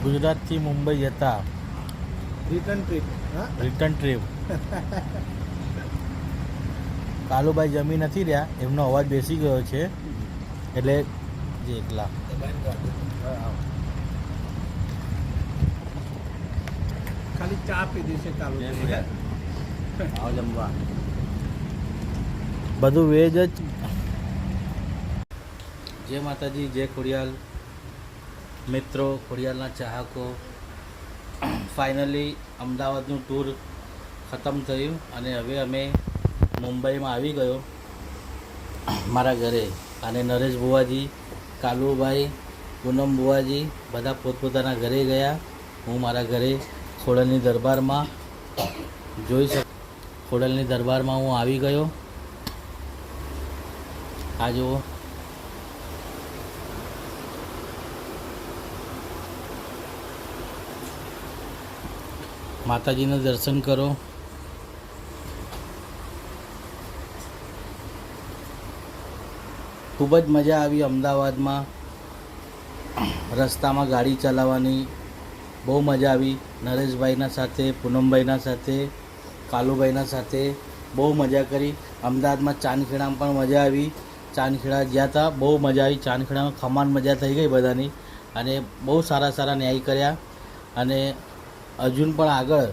ગુજરાતથી મુંબઈ જતા return trip Kalubhai જમી નથી રહ્યા, એમનો અવાજ બેસી ગયો છે એટલે જે એકલા ખાલી ચા પીધી છે કાલુ જમવા બધું વેજ જ. જય માતાજી, જય ખોડિયાલ મિત્રો, ખોડિયાલના ચાહકો. ફાઇનલી અમદાવાદનું ટૂર ખતમ થયું અને હવે અમે મુંબઈમાં આવી ગયો મારા ઘરે. અને નરેશ બુવાજી, કાલુભાઈ, પૂનમ બુવાજી બધા પોતપોતાના ઘરે ગયા. હું મારા ઘરે ખોડલની દરબારમાં જોઈ શક ખોડલની દરબારમાં હું આવી ગયો. આ જુઓ, માતાજીના દર્શન કરો. ખૂબ જ મજા આવી અમદાવાદમાં. રસ્તામાં ગાડી ચલાવવાની બહુ મજા આવી. નરેશભાઈના સાથે, પૂનમભાઈના સાથે, કાલુભાઈના સાથે બહુ મજા કરી. અમદાવાદમાં ચાંદખેડામાં પણ મજા આવી. ચાંદખેડા ગયા હતા, બહુ મજા આવી. ચાંદખેડામાં ખમાન મજા થઈ ગઈ બધાની. અને બહુ સારા સારા ન્યાય કર્યા. અને હજુ પણ આગળ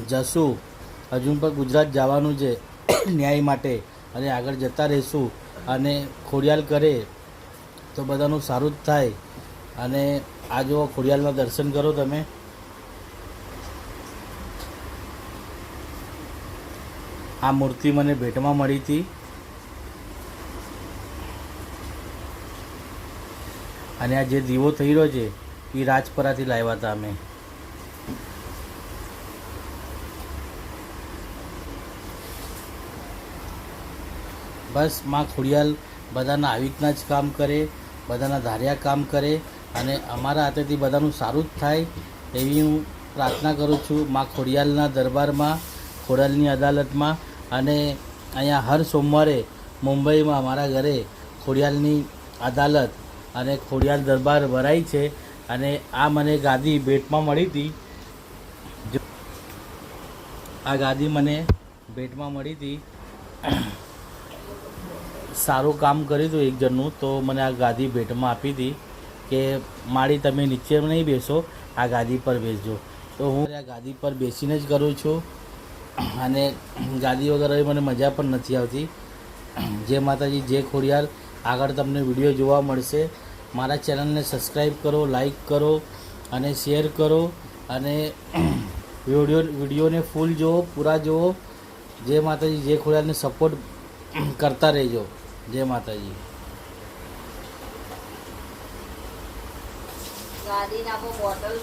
જશું, હજુ પણ ગુજરાત જવાનું છે ન્યાય માટે, અને આગળ જતા રહીશું. અને ખોડિયાલ કરે તો બધાનું સારું જ થાય. અને આ જો ખોડિયાલના દર્શન કરો તમે. આ મૂર્તિ મને ભેટમાં મળી હતી. અને આ જે દીવો થઈ રહ્યો છે એ રાજપરાથી લાવ્યા હતા અમે. બસ માં ખોડિયાલ બધાના આવી રીતના જ કામ કરે, બધાના ધાર્યા કામ કરે, અને અમારા હાથેથી બધાનું સારું જ થાય એવી હું પ્રાર્થના કરું છું માં ખોડિયાલના દરબારમાં, ખોડિયાલની અદાલતમાં. અને અહીંયા હર સોમવારે મુંબઈમાં મારા ઘરે ખોડિયાલની અદાલત અને ખોડિયાલ દરબાર ભરાય છે. અને આ મને ગાદી ભેટમાં મળી હતી. આ ગાદી મને ભેટમાં મળી હતી. સારું કામ કર્યું હતું એક જણનું, તો મને આ ગાદી ભેટમાં આપી હતી કે માળી તમે નીચે નહીં બેસો, આ ગાદી પર બેસજો. તો હું આ ગાદી પર બેસીને જ કરું છું. અને ગાદી વગર મને મજા પણ નથી આવતી. જય માતાજી, જય ખોડિયાલ. આગળ તમને વિડીયો જોવા મળશે. મારા ચેનલને સબસ્ક્રાઈબ કરો, લાઈક કરો અને શેર કરો. અને વિડીયોને ફૂલ જુઓ, પૂરા જુઓ. જય માતાજી, જય ખોડિયાલને સપોર્ટ કરતા રહેજો. જય માતાજી. ગાદી નાખો બોટલ